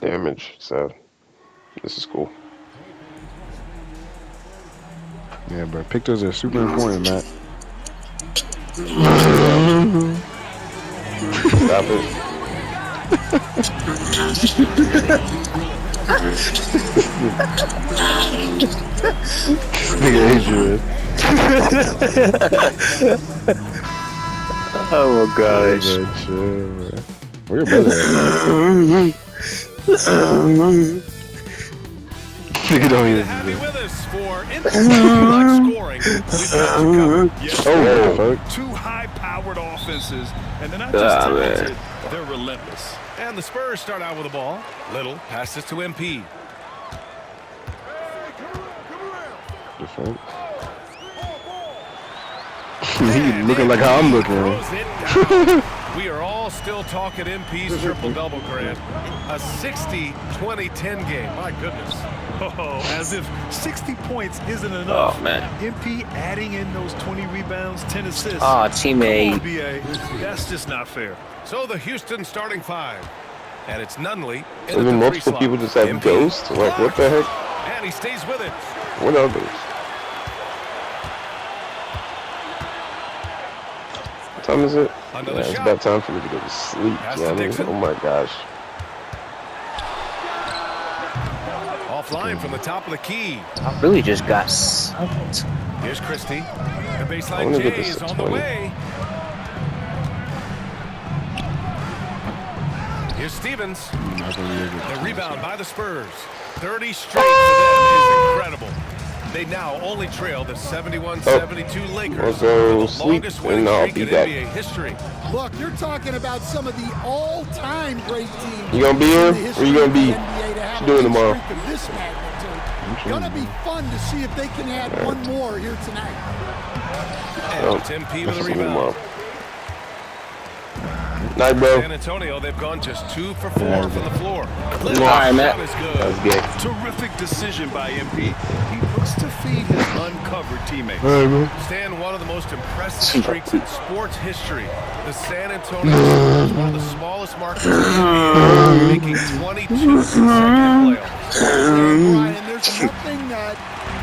damage, so this is cool. Yeah, but pictures are super important, Matt. Stop it. Nigga Adrian. Oh my gosh. Yeah, man, chill, man. Where your brother at, man? Nigga don't To even have do you that. with us for like scoring. We've got you covered. Yes, Oh, what the fuck? Two high-powered offenses, and they're not just talented, they're relentless. And the Spurs start out with the ball. Little passes to MP. The fuck? He looking like how I'm looking. Throws it down. We are all still talking MP's triple-double, Grant. A 60-20-10 game. My goodness. Oh, as if 60 points isn't enough. Oh, man. MP adding in those 20 rebounds, 10 assists. Oh, Come teammate. on, BA. That's just not fair. So the Houston starting five. And it's Nunley. And then multiple people just have ghosts. Like, what the heck? And he stays with it. What are those? What time is it? Another It's shot. about time for me to go to sleep. Pass You know to what I mean? Dixon. Oh my gosh. Offline from the top of the key. I really just got sucked. Here's Christie. The I baseline wanna J get this is to on the 20. way. Here's Stevens. The rebound by the Spurs. 30 straight for them is incredible. They now only trail the 71-72 Lakers I'll for go the sleep longest winning and I'll streak be in back. NBA history. Look, you're talking about some of the all-time great teams. You gonna be here? in the Or history you gonna of the be? NBA to have What you doing a tomorrow? streak of this magnitude. Gonna be fun to see if they can add one more here tonight. And it's MP with a This is rebound. tomorrow. Night, bro. San Antonio, they've gone just 2 for 4 from the floor. All right, Matt. Shot is good. That's good. Terrific decision by MP. He looks to feed his uncovered teammates. Stan, one of the most impressive streaks in sports history. The San Antonio Spurs, one of the smallest markets in the NBA, making 22 consecutive playoffs. Brian, there's nothing that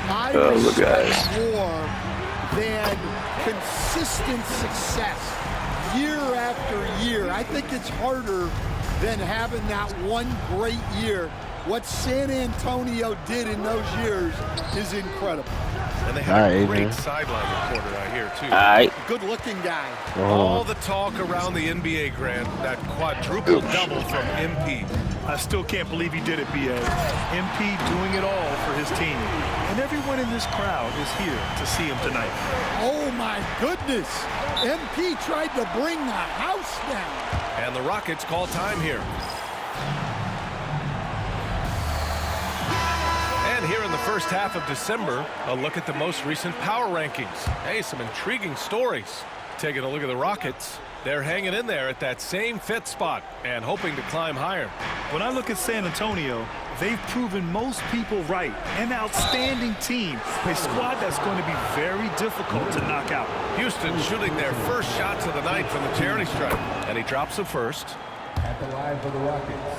I Oh, my respect gosh. more than consistent success year after year. I think it's harder than having that one great year. What San Antonio did in those years is incredible. And they All had right, a great Adrian. sideline reporter out here, too. All right. Good-looking guy. All the talk around the NBA, Grant, that quadruple-double from MP. I still can't believe he did it, BA. MP doing it all for his team. And everyone in this crowd is here to see him tonight. Oh, my goodness. MP tried to bring the house down. And the Rockets call time here. And here in the first half of December, a look at the most recent power rankings. Hey, some intriguing stories. Taking a look at the Rockets. They're hanging in there at that same fifth spot and hoping to climb higher. When I look at San Antonio, they've proven most people right. An outstanding team. A squad that's going to be very difficult to knock out. Houston shooting their first shots of the night from the charity stripe. And he drops it first. At the line for the Rockets,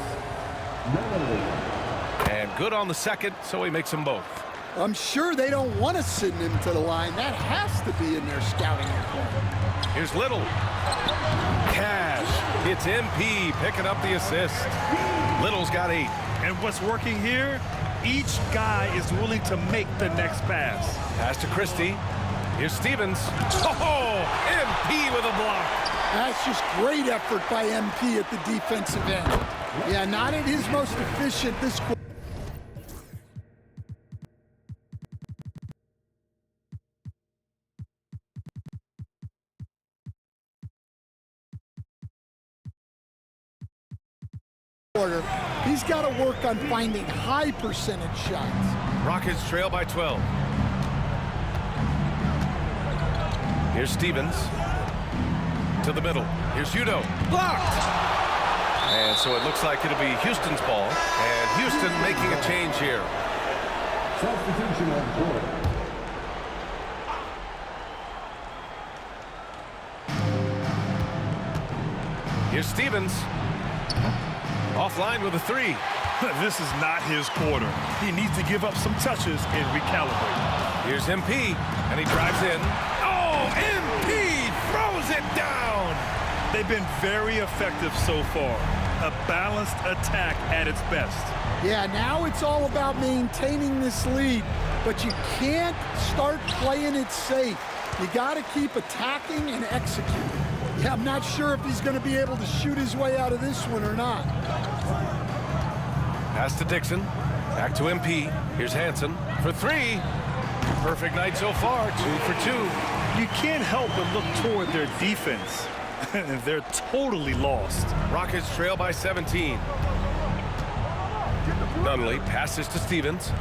Nunley. And good on the second, so he makes them both. I'm sure they don't want to send him to the line. That has to be in their scouting report. Here's Little. Cash. It's MP picking up the assist. Little's got 8. And what's working here? Each guy is willing to make the next pass. Pass to Christie. Here's Stevens. Oh, MP with a block. That's just great effort by MP at the defensive end. Yeah, not at his most efficient this quarter. He's got to work on finding high percentage shots. Rockets trail by 12. Here's Stevens. To the middle. Here's Udo. Blocked! And so it looks like it'll be Houston's ball. And Houston making a change here. Substitution on court. Here's Stevens. Offline with a 3. This is not his quarter. He needs to give up some touches and recalibrate. Here's MP, and he drives in. Oh, MP throws it down! They've been very effective so far. A balanced attack at its best. Yeah, now it's all about maintaining this lead, but you can't start playing it safe. You got to keep attacking and executing. Yeah, I'm not sure if he's going to be able to shoot his way out of this one or not. Pass to Dixon. Back to MP. Here's Hansen for three. Perfect night so far, 2 for 2. You can't help but look toward their defense. They're totally lost. Rockets trail by 17. Nunley passes to Stevens.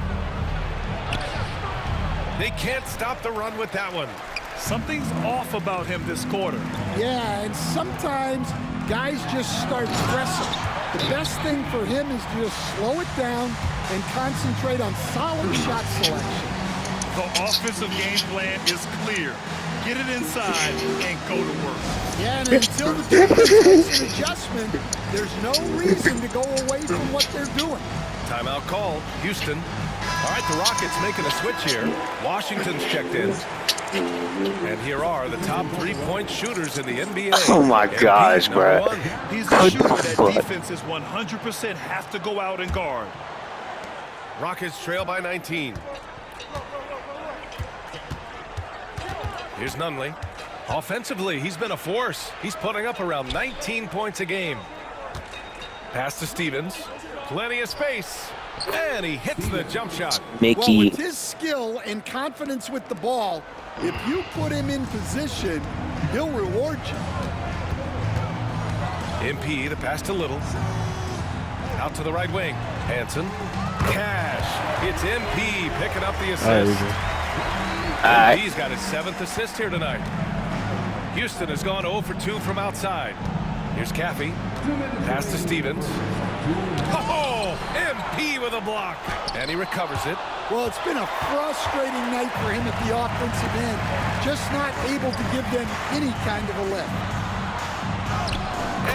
They can't stop the run with that one. Something's off about him this quarter. Yeah, and sometimes guys just start pressing. The best thing for him is to just slow it down and concentrate on solid shot selection. The offensive game plan is clear. Get it inside and go to work. Yeah, and until the defense makes an adjustment, there's no reason to go away from what they're doing. Timeout called. Houston. All right, the Rockets making a switch here. Washington's checked in. And here are the top three-point shooters in the NBA. Oh my gosh, bro. He's the shooter that defenses 100% have to go out and guard. Rockets trail by 19. Here's Nunley. Offensively, he's been a force. He's putting up around 19 points a game. Pass to Stevens. Plenty of space. And he hits the jump shot. Well, Mickey. with his skill and confidence with the ball, if you put him in position, he'll reward you. MP, the pass to Little. Out to the right wing. Hansen. Cash. It's MP picking up the assist. MP's got his 7th assist here tonight. Houston has gone 0 for 2 from outside. Here's Caffey. Pass to Stevens. Oh, MP with a block. And he recovers it. Well, it's been a frustrating night for him at the offensive end. Just not able to give them any kind of a lift.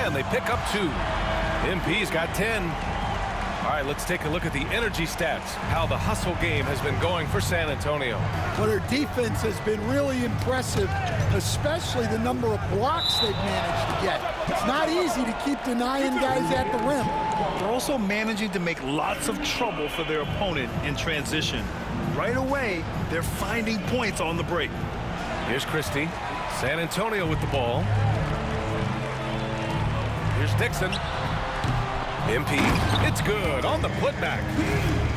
And they pick up 2. MP's got 10. All right, let's take a look at the energy stats, how the hustle game has been going for San Antonio. Well, their defense has been really impressive, especially the number of blocks they've managed to get. It's not easy to keep denying guys at the rim. They're also managing to make lots of trouble for their opponent in transition. Right away, they're finding points on the break. Here's Christie. San Antonio with the ball. Here's Dixon. MP, it's good on the putback.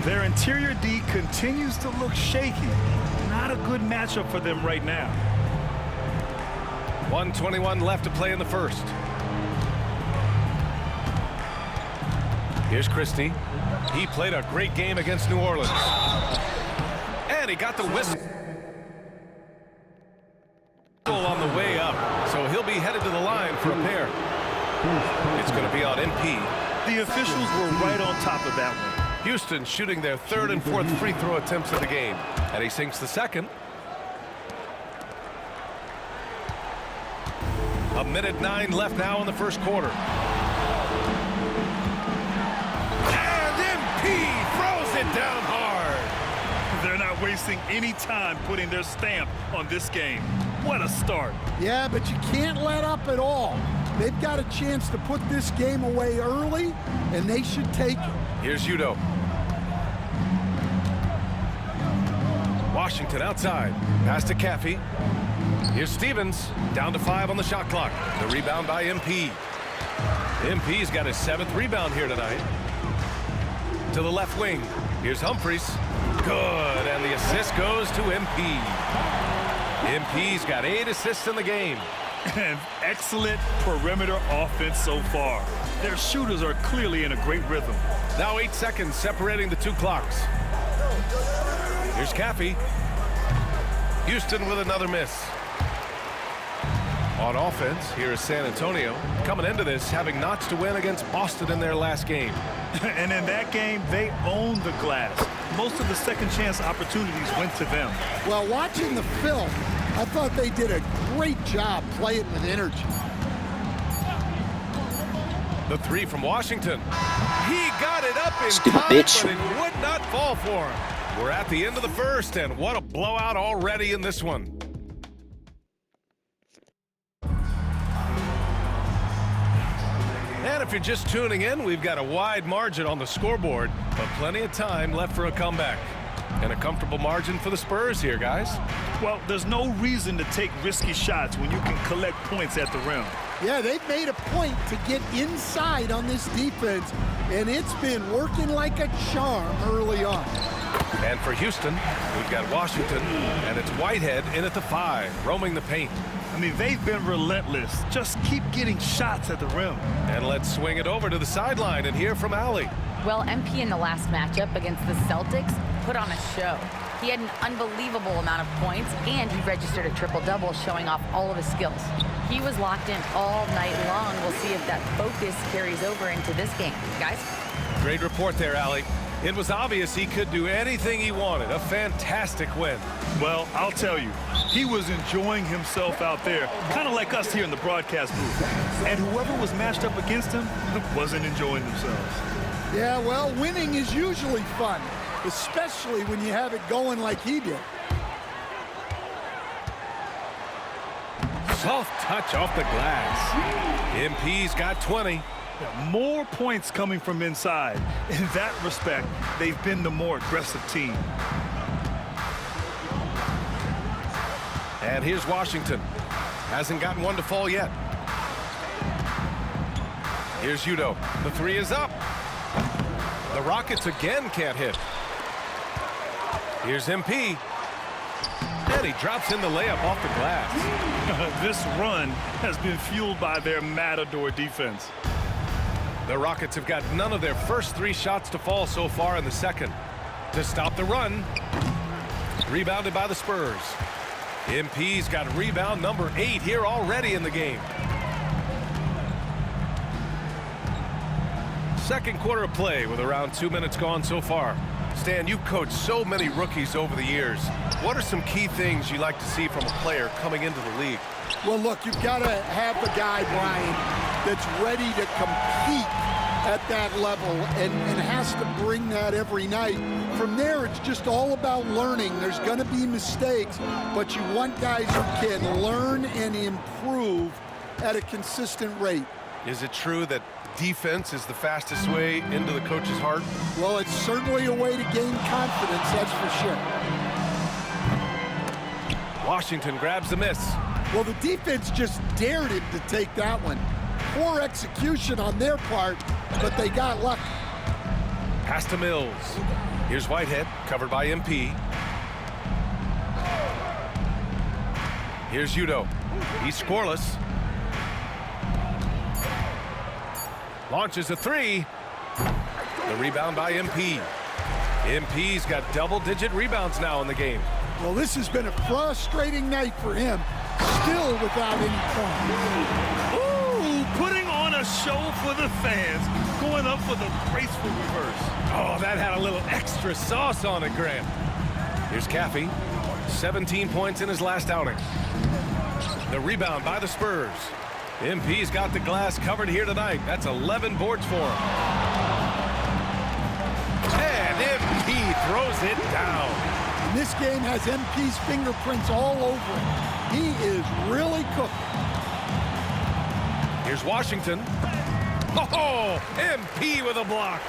Their interior D continues to look shaky. Not a good matchup for them right now. 1:21 left to play in the first. Here's Christie. He played a great game against New Orleans. And he got the whistle on the way up. So he'll be headed to the line for a pair. It's going to be on MP. The officials were right on top of that one. Houston shooting their 3rd and 4th free throw attempts of the game. And he sinks the 2nd. 1:09 left now in the first quarter. And MP throws it down hard. They're not wasting any time putting their stamp on this game. What a start. Yeah, but you can't let up at all. They've got a chance to put this game away early, and they should take it. Here's Udo. Washington outside. Pass to Caffey. Here's Stevens. Down to 5 on the shot clock. The rebound by MP. MP's got his 7th rebound here tonight. To the left wing. Here's Humphries. Good, and the assist goes to MP. MP's got 8 assists in the game. And excellent perimeter offense so far. Their shooters are clearly in a great rhythm. Now 8 seconds separating the 2 clocks. Here's Caffey. Houston with another miss. On offense, here is San Antonio. Coming into this, having notched a win against Boston in their last game. And in that game, they owned the glass. Most of the second chance opportunities went to them. Well, watching the film, I thought they did a great job playing with energy. The The three from Washington. He got it up in Stupid time, bitch. but it would not fall for him. We're at the end of the first, and what a blowout already in this one. And if you're just tuning in, we've got a wide margin on the scoreboard, but plenty of time left for a comeback. And a comfortable margin for the Spurs here, guys. Well, there's no reason to take risky shots when you can collect points at the rim. Yeah, they've made a point to get inside on this defense, and it's been working like a charm early on. And for Houston, we've got Washington, and it's Whitehead in at the 5, roaming the paint. I mean, they've been relentless. Just keep getting shots at the rim. And let's swing it over to the sideline and hear from Allie. Well, MP in the last matchup against the Celtics put on a show. He had an unbelievable amount of points, and he registered a triple-double, showing off all of his skills. He was locked in all night long. We'll see if that focus carries over into this game. Guys? Great report there, Allie. It was obvious he could do anything he wanted. A fantastic win. Well, I'll tell you, he was enjoying himself out there, kind of like us here in the broadcast booth. And whoever was matched up against him wasn't enjoying themselves. Yeah, well, winning is usually fun, especially when you have it going like he did. Soft touch off the glass. MP's got 20. More points coming from inside. In that respect, they've been the more aggressive team. And here's Washington. Hasn't gotten one to fall yet. Here's Udo. The 3 is up. The Rockets again can't hit. Here's MP. And he drops in the layup off the glass. This run has been fueled by their Matador defense. The Rockets have got none of their first 3 shots to fall so far in the second. To stop the run. Rebounded by the Spurs. MP's got rebound number 8 here already in the game. Second quarter of play with around 2 minutes gone so far. Stan, you've coached so many rookies over the years. What are some key things you like to see from a player coming into the league? Well, look, you've got to have the guy, Brian, that's ready to compete at that level and has to bring that every night. From there, it's just all about learning. There's going to be mistakes, but you want guys who can learn and improve at a consistent rate. Is it true that defense is the fastest way into the coach's heart? Well, it's certainly a way to gain confidence, that's for sure. Washington grabs the miss. Well, the defense just dared him to take that one. Poor execution on their part, but they got lucky. Pass to Mills. Here's Whitehead, covered by MP. Here's Udo. He's scoreless. Launches a 3. The rebound by MP. MP's got double-digit rebounds now in the game. Well, this has been a frustrating night for him, still without any points. Ooh, putting on a show for the fans, going up for the graceful reverse. Oh, that had a little extra sauce on it, Grant. Here's Caffey. 17 points in his last outing. The rebound by the Spurs. MP's got the glass covered here tonight. That's 11 boards for him. And MP throws it down. And this game has MP's fingerprints all over it. He is really cooking. Here's Washington. Oh, MP with a block.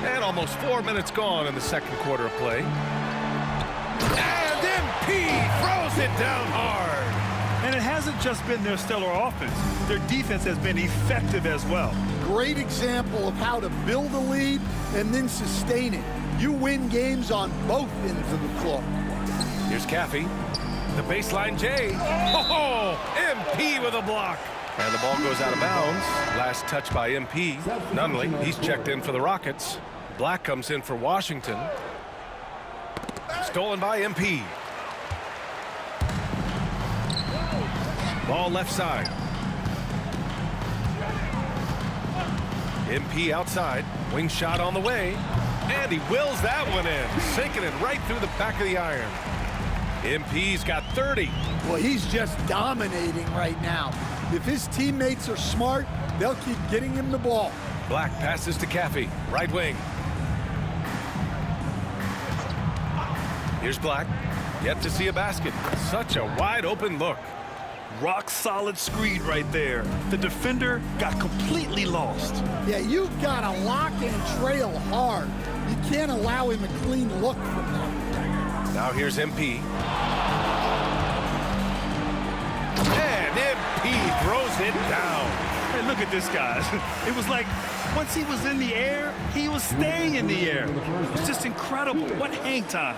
And almost 4 minutes gone in the second quarter of play. And MP throws it down hard. And it hasn't just been their stellar offense. Their defense has been effective as well. Great example of how to build a lead and then sustain it. You win games on both ends of the floor. Here's Caffey. The baseline J. Oh, MP with a block. And the ball goes out of bounds. Last touch by MP. Nunley, he's checked in for the Rockets. Black comes in for Washington. Stolen by MP. Ball left side. MP outside. Wing shot on the way. And he wills that one in. Sinking it right through the back of the iron. MP's got 30. Well, he's just dominating right now. If his teammates are smart, they'll keep getting him the ball. Black passes to Caffey, right wing. Here's Black, yet to see a basket. Such a wide open look. Rock solid screen right there. The defender got completely lost. Yeah, you've got to lock and trail hard. You can't allow him a clean look from there. Now here's MP. And MP throws it down. Hey, look at this, guys. It was like once he was in the air, he was staying in the air. It's just incredible. What hang time.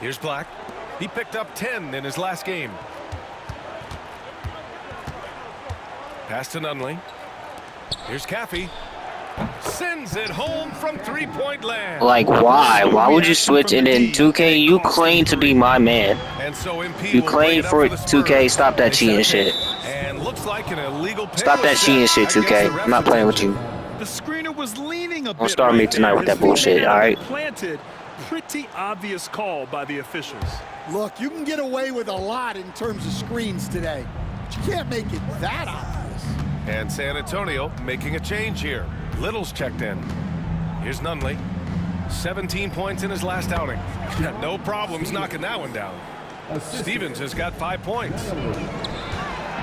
Here's Black. He picked up 10 in his last game. Pass to Nunley. Here's Caffey. Sends it home from three-point land. Like, why? Why would you switch? And then 2K, you claim to be my man. And so MP You will claim bring it up for the 2K. Spurs. Stop that They cheating set it, shit. And looks like an illegal Stop that cheating shit, 2K. I'm not playing with you. The screener was leaning a bit. Don't start me right tonight there. with that His bullshit, feet all right? Planted. Pretty obvious call by the officials. Look, you can get away with a lot in terms of screens today, but you can't make it that obvious. And San Antonio making a change here. Little's checked in. Here's Nunley. 17 points in his last outing. Got no problems knocking that one down. Stevens has got 5 points.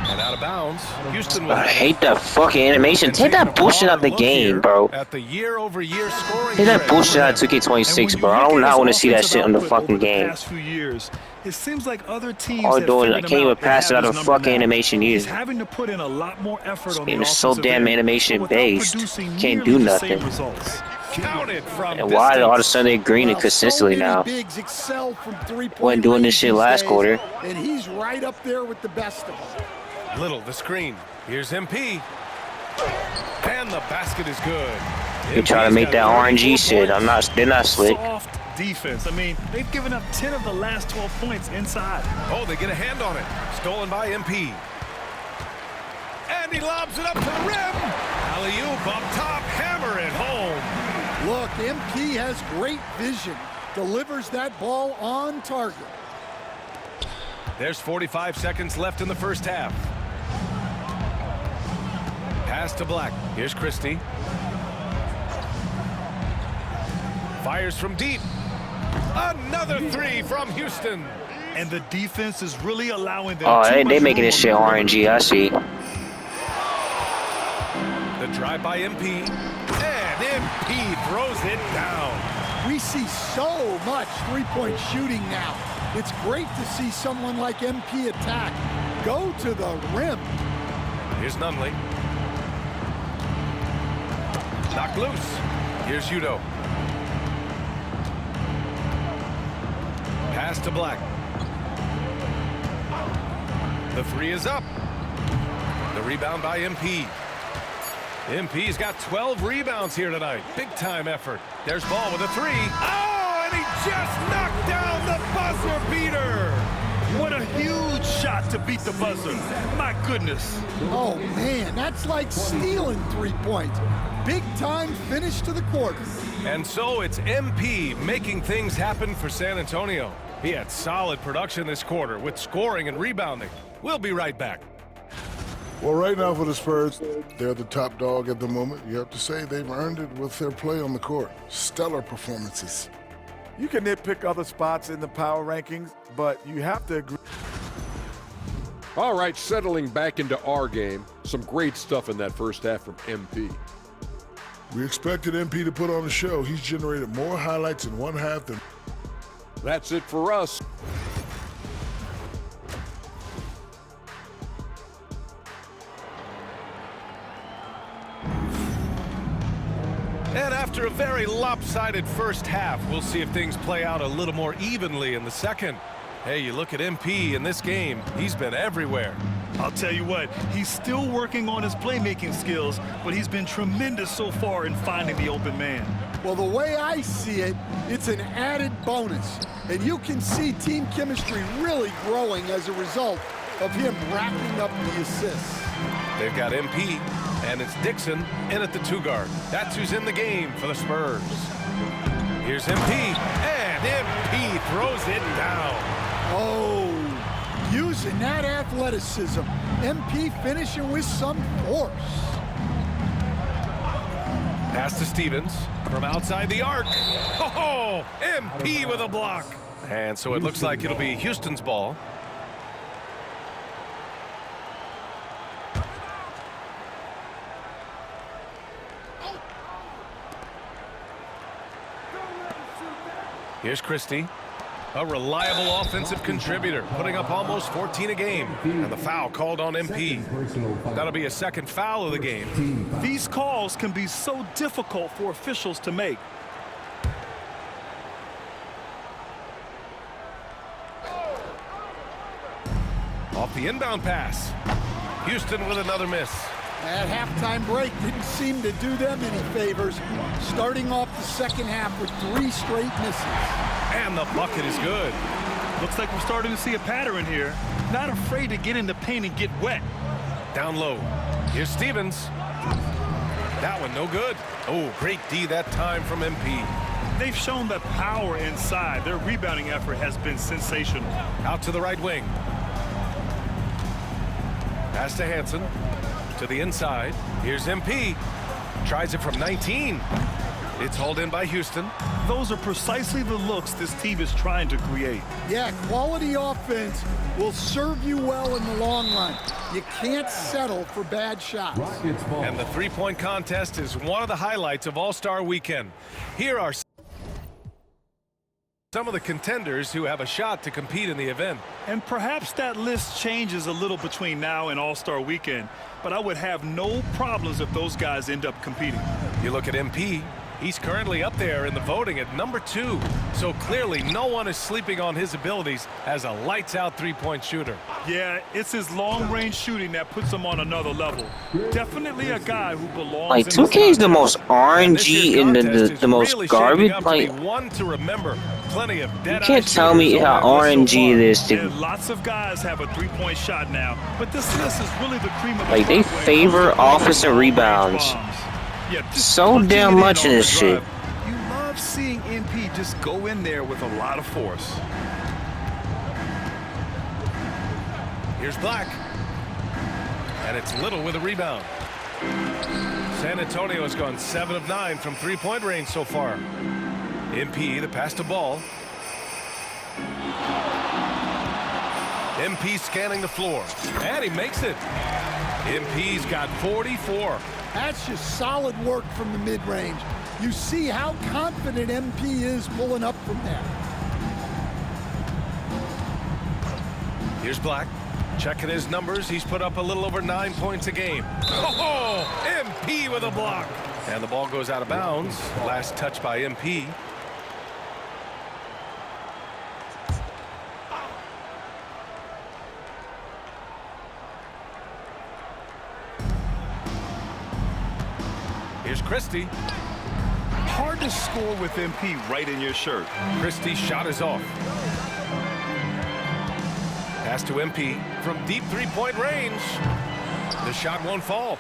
And out of bounds, Houston. I hate that fucking animation. Take that bullshit out the game, bro. At the year-over-year scoring. Take that trend. bullshit out of 2K26, bro. I do not want to see that shit on the fucking game. Past few years, it seems like other teams All have doing, I figured can't him even out and pass it have out of his number fucking now. animation He's either. having to put in a lot more effort on the game is so offensive damn end, animation but without based. producing Can't nearly do the same nothing. results. Counted from And why all of a distance. sudden they're greening Well, consistently so many now? bigs excel from three-point Wasn't doing this range shit these last days, quarter. and he's right up there with the best of them. Little, the screen. Here's MP. And the basket is good. They try to MP's make that got 34 RNG shit. points. They're not slick. Soft defense. I mean, they've given up 10 of the last 12 points inside. Oh, they get a hand on it. Stolen by MP. And he lobs it up to the rim. Alley-oop up top. Hammer it home. Look, MP has great vision. Delivers that ball on target. There's 45 seconds left in the first half. Pass to Black. Here's Christie. Fires from deep. Another three from Houston. And the defense is really allowing them Oh, too they much making room this shit on the RNG. I see. The drive by MP. And MP throws it down. We see so much three-point shooting now. It's great to see someone like MP attack. Go to the rim. Here's Nunley. Knocked loose. Here's Udo. Pass to Black. The three is up. The rebound by MP. MP's got 12 rebounds here tonight. Big time effort. There's Ball with a three. Oh, and he just knocked down the buzzer beater. What a huge shot to beat the buzzer. My goodness. Oh, man, that's like stealing 3 points. Big time finish to the quarter. And so it's MP making things happen for San Antonio. He had solid production this quarter with scoring and rebounding. We'll be right back. Well, right now for the Spurs, they're the top dog at the moment. You have to say they've earned it with their play on the court. Stellar performances. You can nitpick other spots in the power rankings, but you have to agree. All right, settling back into our game. Some great stuff in that first half from MP. We expected MP to put on a show. He's generated more highlights in one half than... That's it for us. And after a very lopsided first half, we'll see if things play out a little more evenly in the second. Hey, you look at MP in this game, he's been everywhere. I'll tell you what, he's still working on his playmaking skills, but he's been tremendous so far in finding the open man. Well, the way I see it, it's an added bonus. And you can see team chemistry really growing as a result of him racking up the assists. They've got MP, and it's Dixon in at the two guard. That's who's in the game for the Spurs. Here's MP, and MP throws it down. Oh, using that athleticism. MP finishing with some force. Pass to Stevens from outside the arc. Oh, MP with a block. And so it looks like it'll be Houston's ball. Here's Christie, a reliable offensive contributor, putting up almost 14 a game. And the foul called on MP. That'll be a second foul of the game. These calls can be so difficult for officials to make. Off the inbound pass. Houston with another miss. That halftime break didn't seem to do them any favors. Starting off the second half with 3 straight misses. And the bucket is good. Looks like we're starting to see a pattern here. Not afraid to get in the paint and get wet. Down low. Here's Stevens. That one no good. Oh, great D that time from MP. They've shown the power inside. Their rebounding effort has been sensational. Out to the right wing. Pass to Hansen. To the inside. Here's MP. Tries it from 19. It's hauled in by Houston. Those are precisely the looks this team is trying to create. Yeah, quality offense will serve you well in the long run. You can't settle for bad shots. And the three-point contest is one of the highlights of All-Star Weekend. Here are some of the contenders who have a shot to compete in the event. And perhaps that list changes a little between now and All-Star Weekend, but I would have no problems if those guys end up competing. You look at MP, he's currently up there in the voting at number 2. So clearly no one is sleeping on his abilities as a lights-out three-point shooter. Yeah, it's his long-range shooting that puts him on another level. Definitely a guy who belongs Like, in 2K is the most RNG and the most really garbage. Like, Like, one to remember. Plenty of dead you can't tell me how RNG it is to. And lots of guys have a three-point shot now, but this list is really the cream of the Like, they crop when it favor comes to offensive long-range rebounds bombs. Yeah, just so punching damn it in much in on this the shit. drive. You love seeing MP just go in there with a lot of force. Here's Black. And it's Little with a rebound. San Antonio has gone 7 of 9 from three-point range so far. MP, the pass to Ball. MP scanning the floor. And he makes it. MP's got 44. That's just solid work from the mid-range. You see how confident MP is pulling up from there. Here's Black. Checking his numbers. He's put up a little over 9 points a game. Oh, MP with a block. And the ball goes out of bounds. Last touch by MP. Here's Christie. Hard to score with MP right in your shirt. Christie's shot is off. Pass to MP from deep three-point range. The shot won't fall.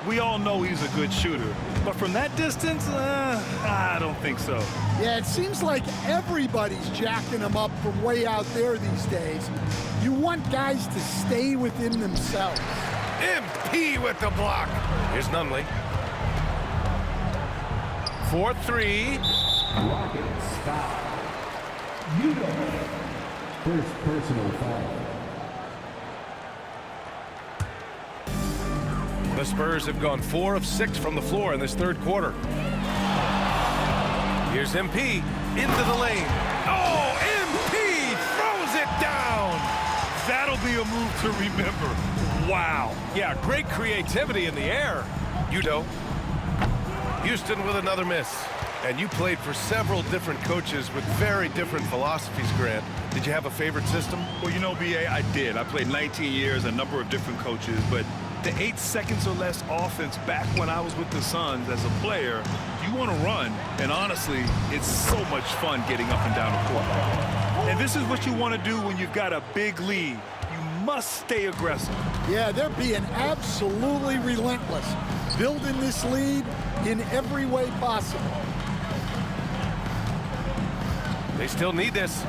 We all know he's a good shooter, but from that distance, I don't think so. Yeah, it seems like everybody's jacking them up from way out there these days. You want guys to stay within themselves. MP with the block. Here's Nunley. 4-3. Rockets foul. First personal foul. The Spurs have gone 4 of 6 from the floor in this third quarter. Here's MP into the lane. Oh, MP throws it down. That'll be a move to remember. Wow. Yeah, great creativity in the air. Udo. Houston with another miss. And you played for several different coaches with very different philosophies, Grant. Did you have a favorite system? Well, you know, BA, I did. I played 19 years, a number of different coaches, but the 8 seconds or less offense back when I was with the Suns as a player, you want to run, and honestly, it's so much fun getting up and down the court. And this is what you want to do when you've got a big lead. You must stay aggressive. Yeah, they're being absolutely relentless, building this lead in every way possible. They still need this.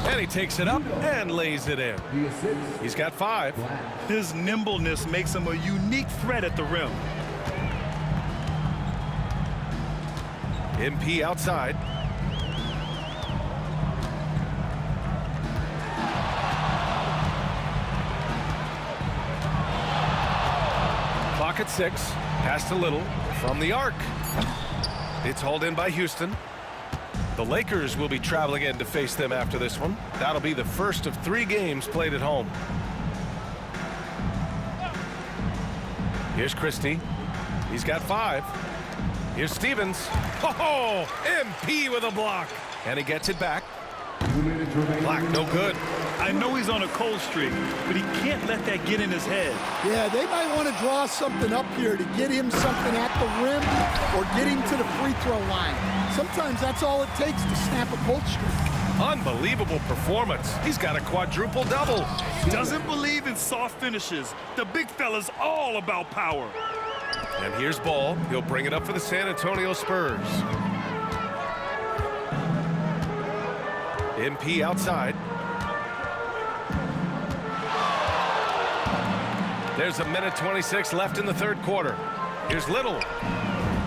And he takes it up and lays it in. He's got 5. His nimbleness makes him a unique threat at the rim. MP outside. Clock at 6. Pass to Little from the arc. It's hauled in by Houston. The Lakers will be traveling in to face them after this one. That'll be the first of 3 games played at home. Here's Christie. He's got 5. Here's Stevens. Oh, MP with a block. And he gets it back. Block, no good. I know he's on a cold streak, but he can't let that get in his head. Yeah, they might want to draw something up here to get him something at the rim or get him to the free throw line. Sometimes that's all it takes to snap a cold streak. Unbelievable performance. He's got a quadruple-double. Doesn't believe in soft finishes. The big fella's all about power. And here's Ball. He'll bring it up for the San Antonio Spurs. MP outside. There's a minute 26 left in the 3rd quarter. Here's Little.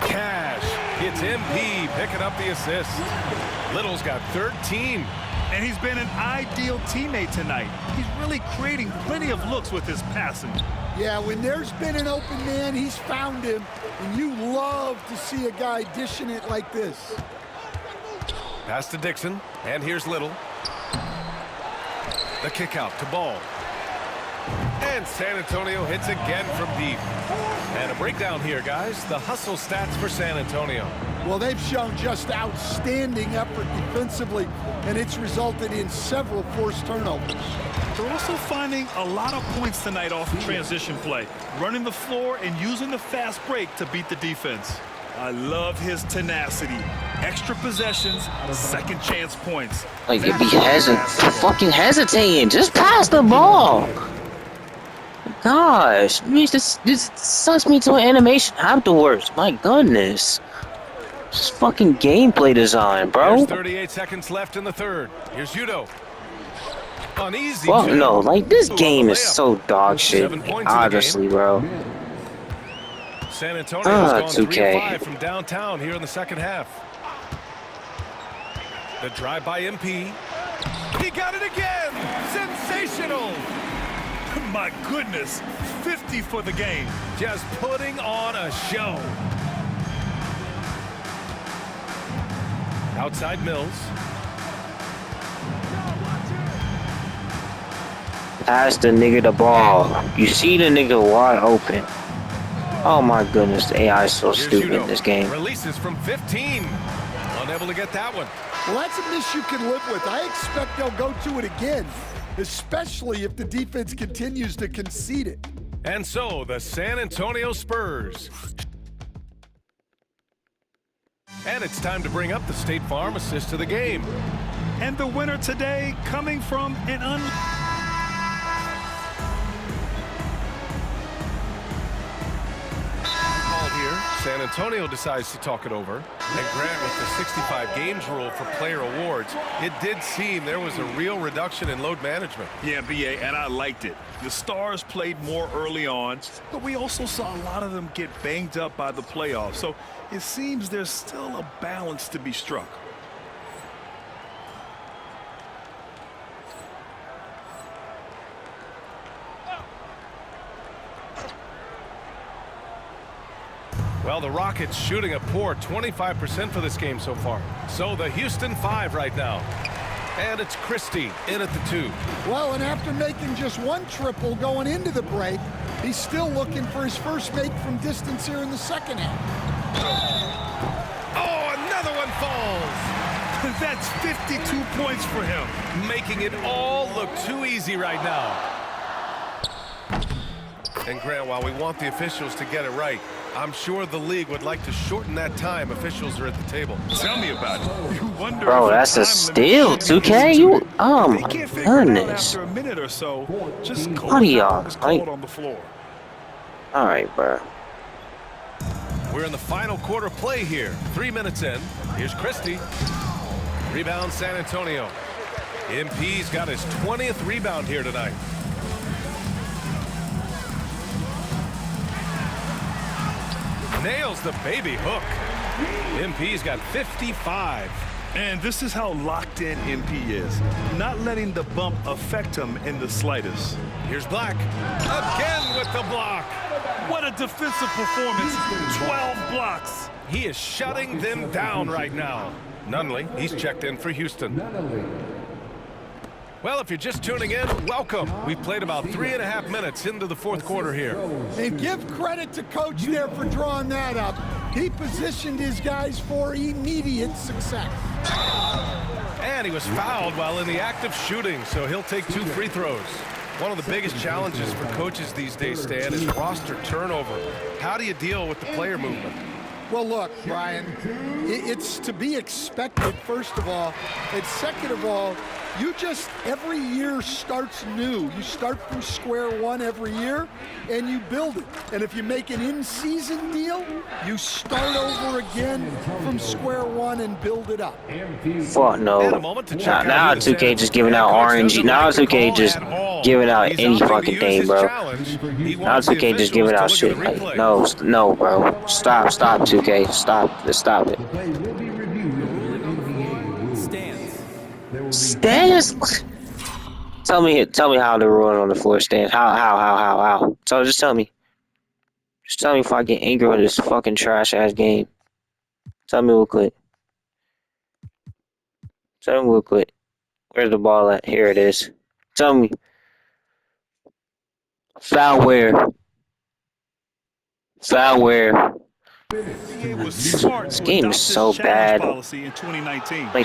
Cash. It's MP picking up the assist. Little's got 13. And he's been an ideal teammate tonight. He's really creating plenty of looks with his passing. Yeah, when there's been an open man, he's found him. And you love to see a guy dishing it like this. Pass to Dixon. And here's Little. The kick out to Ball. And San Antonio hits again from deep. And a breakdown here, guys. The hustle stats for San Antonio. Well, they've shown just outstanding effort defensively, and it's resulted in several forced turnovers. They're also finding a lot of points tonight off of transition play, running the floor and using the fast break to beat the defense. I love his tenacity. Extra possessions, second chance points. Like, if he hasn't fucking hesitating, just pass the ball. Gosh, this sucks me to an animation afterwards. My goodness. Just fucking gameplay design, bro. There's 38 seconds left in the 3rd. Here's Udo. Uneasy. Well, no, like, this game is so dog shit. Honestly, bro. San Antonio's gone 2K. 3-5 from downtown here in the 2nd half. The drive by MP. He got it again. Sensational. My goodness, 50 for the game. Just putting on a show. Outside Mills. Pass the nigga the ball. You see the nigga wide open. Oh my goodness, the AI is so stupid in this game. Releases from 15. Unable to get that one. Well, that's a miss you can live with. I expect they'll go to it again, especially if the defense continues to concede it. And so the San Antonio Spurs. And it's time to bring up the State Farm assist to the game. And the winner today coming from an here. San Antonio decides to talk it over. And Grant, with the 65 games rule for player awards, it did seem there was a real reduction in load management. Yeah, BA, and I liked it. The Stars played more early on, but we also saw a lot of them get banged up by the playoffs. So it seems there's still a balance to be struck. Well, the Rockets shooting a poor 25% for this game so far. So the Houston 5 right now. And it's Christie in at the 2. Well, and after making just one triple going into the break, he's still looking for his first make from distance here in the 2nd half. Oh, another one falls. That's 52 points for him. Making it all look too easy right now. And Grant, while we want the officials to get it right, I'm sure the league would like to shorten that time officials are at the table. Tell me about it. You wonder Bro, that's a steal, 2K. You, oh my goodness. After a minute or so, just What are y'all? on the floor. All right, bro. We're in the final quarter play here. 3 minutes in. Here's Christie. Rebound San Antonio. MP's got his 20th rebound here tonight. Nails the baby hook. MP's got 55. And this is how locked in MP is. Not letting the bump affect him in the slightest. Here's Black. Again with the block. What a defensive performance. 12 blocks. He is shutting them down right now. Nunley, he's checked in for Houston. Well, if you're just tuning in, welcome. We've played about 3.5 minutes into the fourth quarter here. And give credit to Coach there for drawing that up. He positioned his guys for immediate success. And he was fouled while in the act of shooting, so he'll take 2 free throws. One of the biggest challenges for coaches these days, Stan, is roster turnover. How do you deal with the player movement? Well, look, Brian, it's to be expected, first of all. And second of all, you just, every year starts new. You start from square one every year, and you build it. And if you make an in-season deal, you start over again from square one and build it up. Fuck no. Now 2K just giving out RNG. Now 2K just giving out any fucking thing, bro. Now 2K just giving out shit. Like, no, bro. Stop, 2K. Stop it. Stands? Tell me how the ruling on the floor stands. How? So just tell me. Just tell me if I get angry with this fucking trash ass game. Tell me real quick. Where's the ball at? Here it is. Tell me. Foul where? This game is so bad. Like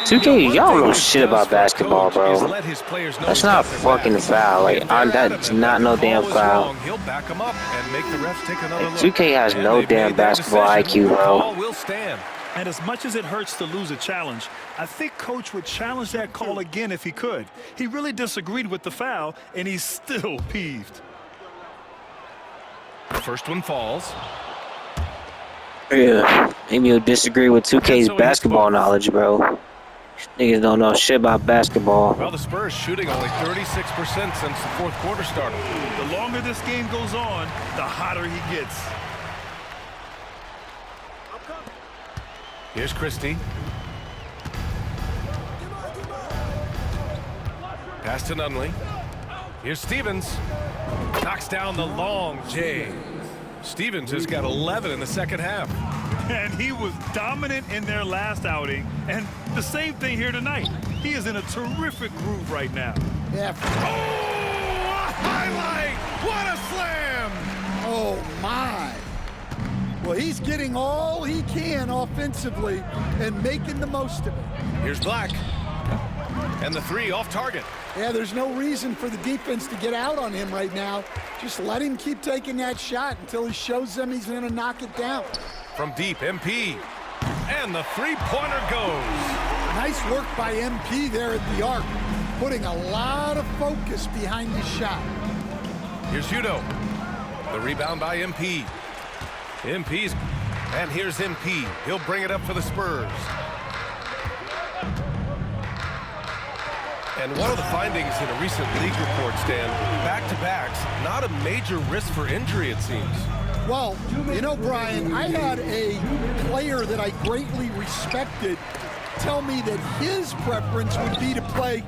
2K, y'all don't know shit about basketball, bro. That's not fucking foul. Like that's not no damn foul. Like, 2K has no damn basketball IQ, bro. And as much as it hurts to lose a challenge, I think Coach would challenge that call again if he could. He really disagreed with the foul, and he's still peeved. First one falls. Yeah, maybe you'll disagree with 2K's basketball knowledge, bro. Niggas don't know shit about basketball. Well, the Spurs shooting only 36% since the fourth quarter started. The longer this game goes on, the hotter he gets. Here's Christie. Pass to Nunley. Here's Stevens. Knocks down the long J. Stevens has got 11 in the second half. And he was dominant in their last outing. And the same thing here tonight. He is in a terrific groove right now. Yeah. Oh, a highlight! What a slam! Oh, my. Well, he's getting all he can offensively and making the most of it. Here's Black. And the 3 off target. Yeah, there's no reason for the defense to get out on him right now. Just let him keep taking that shot until he shows them he's going to knock it down. From deep, MP. And the three-pointer goes. Nice work by MP there at the arc, putting a lot of focus behind his shot. Here's Udo. The rebound by MP. MP's, and here's MP. He'll bring it up for the Spurs. And one of the findings in a recent league report, Stan, back-to-backs, not a major risk for injury, it seems. Well, you know, Brian, I had a player that I greatly respected tell me that his preference would be to play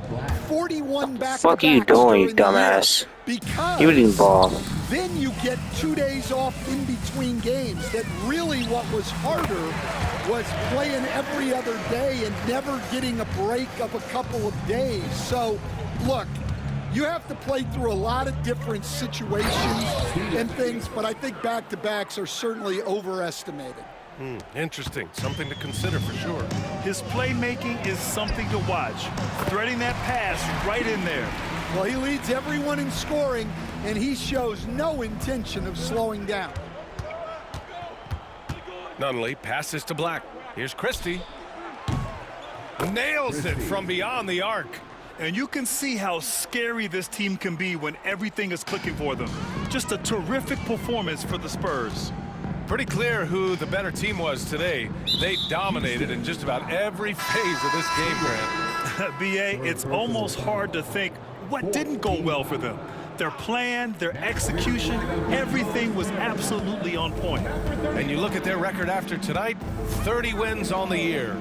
41 back-to-backs. Fuck are you doing, you dumbass? Because you didn't ball. Then you get 2 days off in between games. That really what was harder was playing every other day and never getting a break of a couple of days. So, look, you have to play through a lot of different situations and things, but I think back-to-backs are certainly overestimated. Interesting. Something to consider for sure. His playmaking is something to watch. Threading that pass right in there. Well, he leads everyone in scoring, and he shows no intention of slowing down. Nunley passes to Black. Here's Christie. Nails it from beyond the arc. And you can see how scary this team can be when everything is clicking for them. Just a terrific performance for the Spurs. Pretty clear who the better team was today. They dominated in just about every phase of this game, Grant. B.A., it's almost hard to think what didn't go well for them. Their plan, their execution, everything was absolutely on point. And you look at their record after tonight, 30 wins on the year.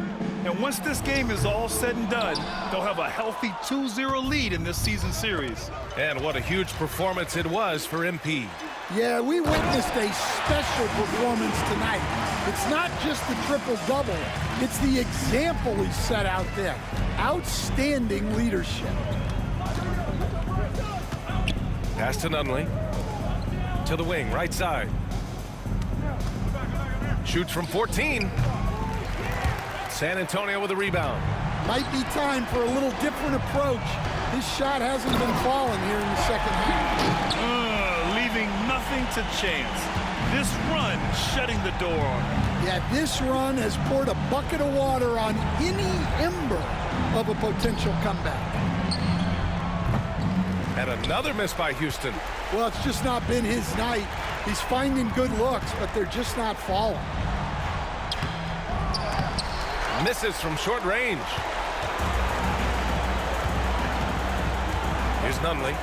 And once this game is all said and done, they'll have a healthy 2-0 lead in this season series. And what a huge performance it was for MP. Yeah, we witnessed a special performance tonight. It's not just the triple-double, it's the example he set out there. Outstanding leadership. Pass to Nunley. To the wing, right side. Shoots from 14. San Antonio with a rebound. Might be time for a little different approach. His shot hasn't been falling here in the second half. Leaving nothing to chance. This run shutting the door on him. Yeah, this run has poured a bucket of water on any ember of a potential comeback. And another miss by Houston. Well, it's just not been his night. He's finding good looks, but they're just not falling. Misses from short range. Here's Nunley.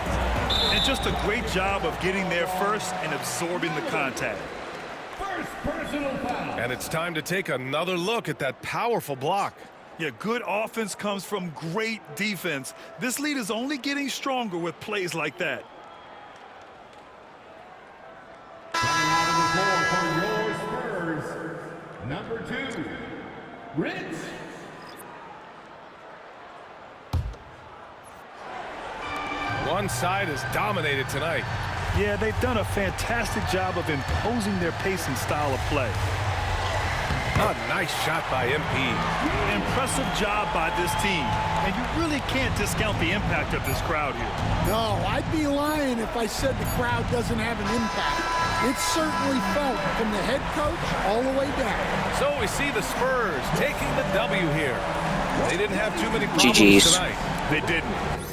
And just a great job of getting there first and absorbing the contact. And it's time to take another look at that powerful block. Yeah, good offense comes from great defense. This lead is only getting stronger with plays like that. For your Spurs, number 2, Ritz. One side has dominated tonight. Yeah, they've done a fantastic job of imposing their pace and style of play. A nice shot by MP. Impressive job by this team. And you really can't discount the impact of this crowd here. No, I'd be lying if I said the crowd doesn't have an impact. It's certainly felt from the head coach all the way down. So we see the Spurs taking the W here. They didn't have too many problems GG's. tonight. They didn't.